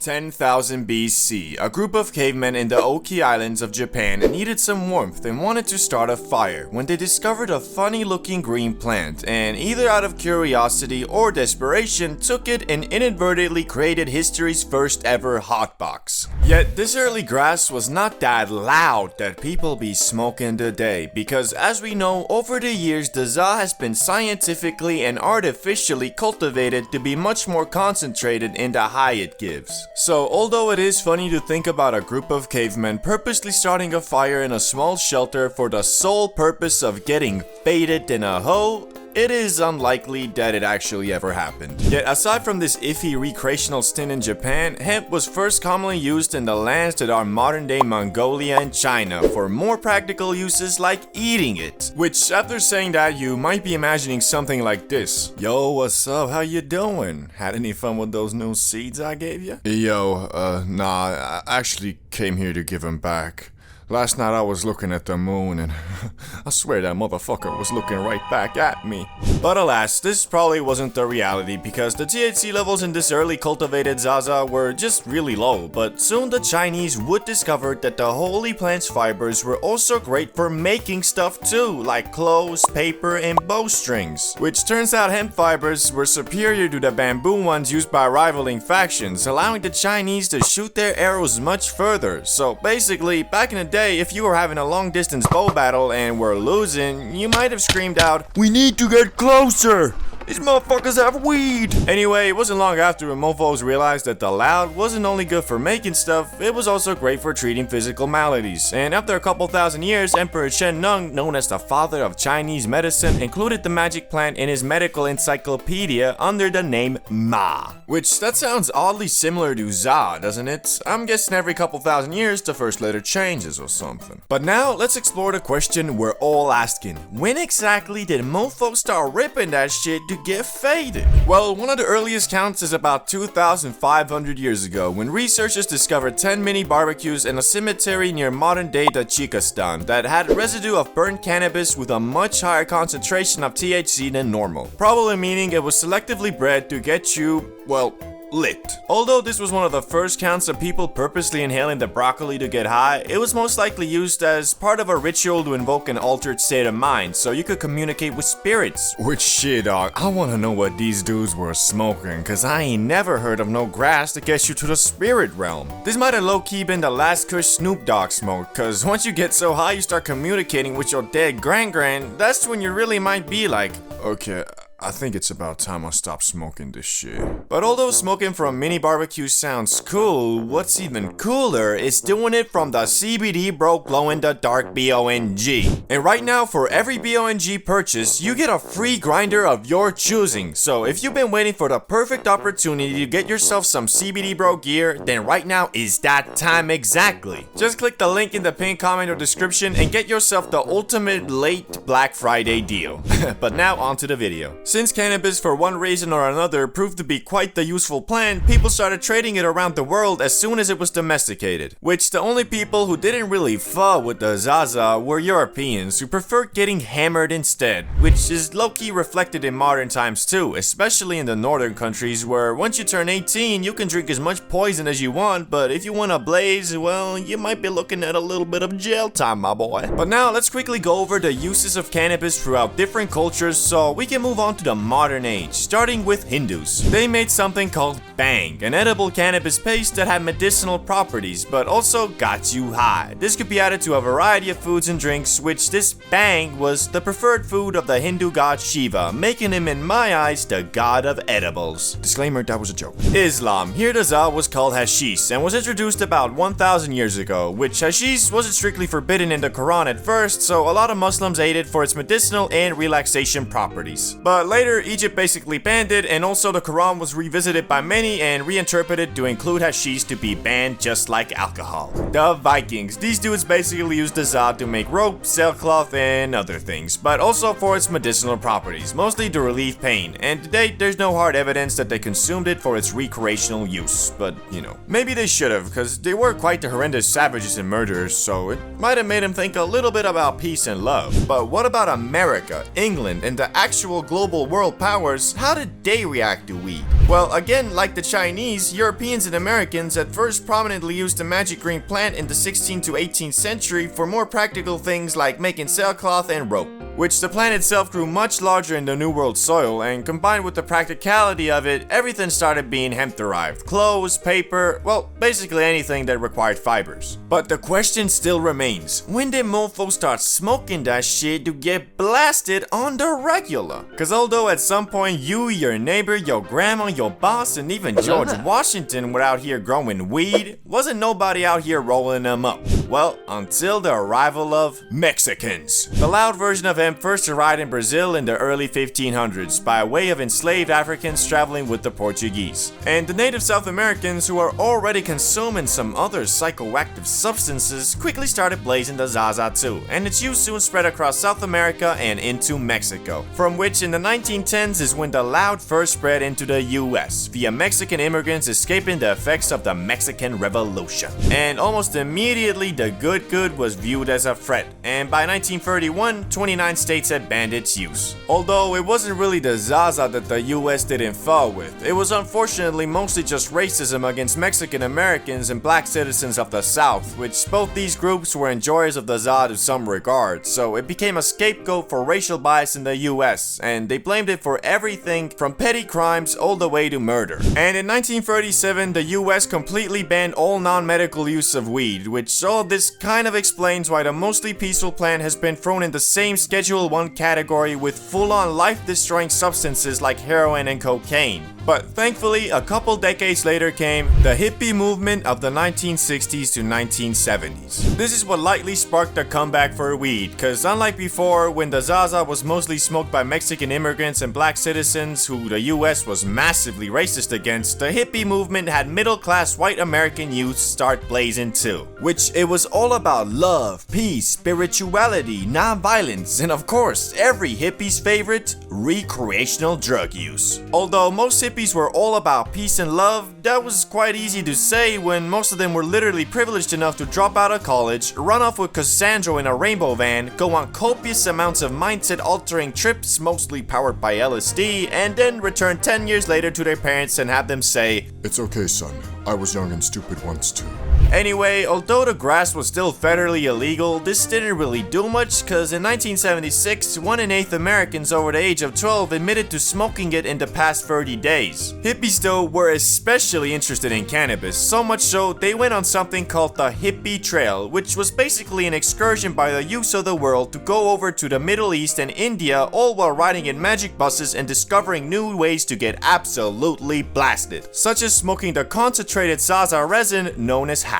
10,000 BC, a group of cavemen in the Oki Islands of Japan needed some warmth and wanted to start a fire when they discovered a funny looking green plant, and either out of curiosity or desperation took it and inadvertently created history's first ever hotbox. Yet this early grass was not that loud that people be smoking today, because as we know, over the years the zaza has been scientifically and artificially cultivated to be much more concentrated in the high it gives. So although it is funny to think about a group of cavemen purposely starting a fire in a small shelter for the sole purpose of getting faded in a hoe, it is unlikely that it actually ever happened. Yet aside from this iffy recreational stint in Japan, hemp was first commonly used in the lands that are modern day Mongolia and China for more practical uses like eating it. Which, after saying that, you might be imagining something like this. Yo, what's up? How you doing? Had any fun with those new seeds I gave you? Yo, nah, I actually came here to give them back. Last night I was looking at the moon and I swear that motherfucker was looking right back at me. But alas, this probably wasn't the reality because the THC levels in this early cultivated zaza were just really low, but soon the Chinese would discover that the holy plant's fibers were also great for making stuff too, like clothes, paper, and bowstrings. Which turns out hemp fibers were superior to the bamboo ones used by rivaling factions, allowing the Chinese to shoot their arrows much further. So basically, back in the day, if you were having a long distance bow battle and were losing, you might have screamed out, "We need to get closer! These motherfuckers have weed!" Anyway, it wasn't long after mofos realized that the loud wasn't only good for making stuff, it was also great for treating physical maladies. And after a couple thousand years, Emperor Shen Nung, known as the father of Chinese medicine, included the magic plant in his medical encyclopedia under the name Ma. Which, that sounds oddly similar to za, doesn't it? I'm guessing every couple thousand years the first letter changes or something. But now, let's explore the question we're all asking. When exactly did mofos start ripping that shit to get faded? Well, one of the earliest counts is about 2,500 years ago, when researchers discovered 10 mini barbecues in a cemetery near modern-day Tajikistan that had residue of burnt cannabis with a much higher concentration of THC than normal, probably meaning it was selectively bred to get you, well, lit. Although this was one of the first counts of people purposely inhaling the broccoli to get high, it was most likely used as part of a ritual to invoke an altered state of mind so you could communicate with spirits. Which shit, dog, I wanna know what these dudes were smoking, cause I ain't never heard of no grass that gets you to the spirit realm. This might have low-key been the last kush Snoop Dogg smoked, cause once you get so high you start communicating with your dead gran, that's when you really might be like, okay, I think it's about time I stop smoking this shit. But although smoking from mini barbecue sounds cool, what's even cooler is doing it from the CBDBro glow in the dark BONG. And right now, for every BONG purchase, you get a free grinder of your choosing. So if you've been waiting for the perfect opportunity to get yourself some CBDBro gear, then right now is that time exactly. Just click the link in the pinned comment or description and get yourself the ultimate late Black Friday deal. But now onto the video. Since cannabis for one reason or another proved to be quite the useful plant, people started trading it around the world as soon as it was domesticated. Which the only people who didn't really fuck with the zaza were Europeans who preferred getting hammered instead, which is low-key reflected in modern times too, especially in the northern countries where once you turn 18 you can drink as much poison as you want, but if you want to blaze, well, you might be looking at a little bit of jail time, my boy. But now let's quickly go over the uses of cannabis throughout different cultures so we can move on to the modern age, starting with Hindus. They made something called bang, an edible cannabis paste that had medicinal properties but also got you high. This could be added to a variety of foods and drinks, which this bang was the preferred food of the Hindu god Shiva, making him in my eyes the god of edibles. Disclaimer, that was a joke. Islam. Here the za was called hashish and was introduced about 1,000 years ago, which hashish wasn't strictly forbidden in the Quran at first, so a lot of Muslims ate it for its medicinal and relaxation properties. But later, Egypt basically banned it, and also the Quran was revisited by many and reinterpreted to include hashish to be banned just like alcohol. The Vikings. These dudes basically used the za to make rope, sailcloth, and other things, but also for its medicinal properties, mostly to relieve pain, and to date there's no hard evidence that they consumed it for its recreational use, but you know, maybe they should have, because they were quite the horrendous savages and murderers, so it might have made them think a little bit about peace and love. But what about America, England, and the actual global world powers? How did they react to weed? Well, again, like the Chinese, Europeans and Americans at first prominently used the magic green plant in the 16th to 18th century for more practical things like making sailcloth and rope, which the plant itself grew much larger in the New World soil, and combined with the practicality of it, everything started being hemp-derived. Clothes, paper, well, basically anything that required fibers. But the question still remains, when did mofos start smoking that shit to get blasted on the regular? Cause although at some point you, your neighbor, your grandma, your boss, and even George Washington were out here growing weed, wasn't nobody out here rolling them up. Well, until the arrival of Mexicans. The loud version of hemp first arrived in Brazil in the early 1500s by way of enslaved Africans traveling with the Portuguese. And the native South Americans, who are already consuming some other psychoactive substances, quickly started blazing the zaza too, and its use soon spread across South America and into Mexico, from which in the 1910s is when the loud first spread into the US via Mexican immigrants escaping the effects of the Mexican Revolution. And almost immediately the good was viewed as a threat, and by 1931, 29 states had banned its use. Although it wasn't really the zaza that the US didn't fall with, it was unfortunately mostly just racism against Mexican Americans and black citizens of the South, which both these groups were enjoyers of the zaza to some regard, so it became a scapegoat for racial bias in the US, and they blamed it for everything from petty crimes all the way to murder. And in 1937, the US completely banned all non-medical use of weed, which all of this kind of explains why the mostly peaceful plant has been thrown in the same Schedule 1 category with full-on life-destroying substances like heroin and cocaine. But thankfully, a couple decades later came the hippie movement of the 1960s to 1970s. This is what lightly sparked the comeback for weed, cause unlike before, when the zaza was mostly smoked by Mexican immigrants and black citizens who the US was massively racist against, the hippie movement had middle-class white American youth start blazing too. Which it was all about love, peace, spirituality, non-violence, and of course, every hippie's favorite, recreational drug use. Although most hippies were all about peace and love, that was quite easy to say when most of them were literally privileged enough to drop out of college, run off with Cassandra in a rainbow van, go on copious amounts of mindset-altering trips, mostly powered by LSD, and then return 10 years later to their parents and have them say, "It's okay, son. I was young and stupid once too." Anyway, although the grass was still federally illegal, this didn't really do much, cause in 1976, 1 in 8 Americans over the age of 12 admitted to smoking it in the past 30 days. Hippies though were especially interested in cannabis, so much so they went on something called the Hippie Trail, which was basically an excursion by the youths of the world to go over to the Middle East and India, all while riding in magic buses and discovering new ways to get absolutely blasted, such as smoking the concentrated zaza resin known as hash.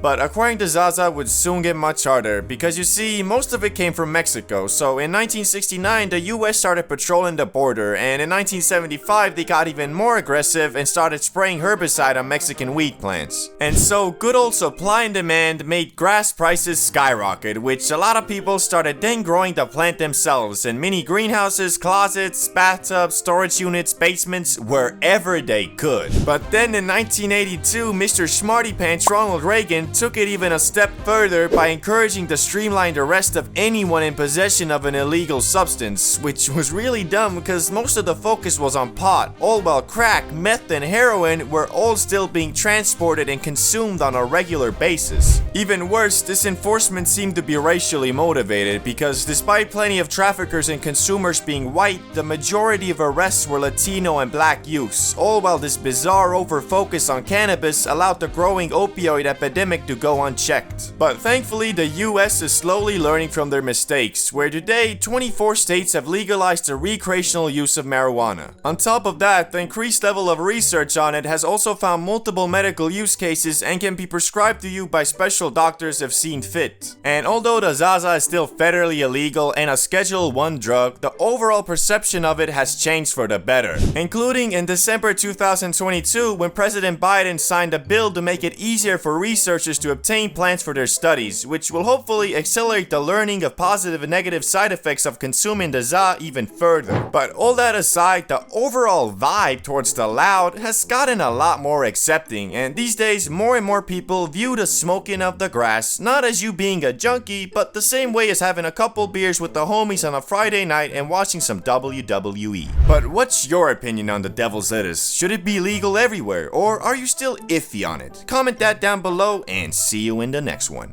But acquiring the zaza would soon get much harder, because you see, most of it came from Mexico, so in 1969 the US started patrolling the border, and in 1975 they got even more aggressive and started spraying herbicide on Mexican weed plants. And so good old supply and demand made grass prices skyrocket, which a lot of people started then growing the plant themselves in mini greenhouses, closets, bathtubs, storage units, basements, wherever they could. But then in 1982, Mr. Smarty Pants Ronald Reagan took it even a step further by encouraging the streamlined arrest of anyone in possession of an illegal substance, which was really dumb because most of the focus was on pot, all while crack, meth, and heroin were all still being transported and consumed on a regular basis. Even worse, this enforcement seemed to be racially motivated because despite plenty of traffickers and consumers being white, the majority of arrests were Latino and black youths, all while this bizarre over-focus on cannabis allowed the growing opioid epidemic to go unchecked. But thankfully, the US is slowly learning from their mistakes, where today 24 states have legalized the recreational use of marijuana. On top of that, the increased level of research on it has also found multiple medical use cases and can be prescribed to you by special doctors if seen fit. And although the zaza is still federally illegal and a Schedule 1 drug, the overall perception of it has changed for the better, including in December 2022 when President Biden signed a bill to make it easier for researchers researchers to obtain plants for their studies, which will hopefully accelerate the learning of positive and negative side effects of consuming the za even further. But all that aside, the overall vibe towards the loud has gotten a lot more accepting, and these days more and more people view the smoking of the grass not as you being a junkie, but the same way as having a couple beers with the homies on a Friday night and watching some WWE. But what's your opinion on the devil's lettuce? Should it be legal everywhere, or are you still iffy on it? Comment that down below, and see you in the next one.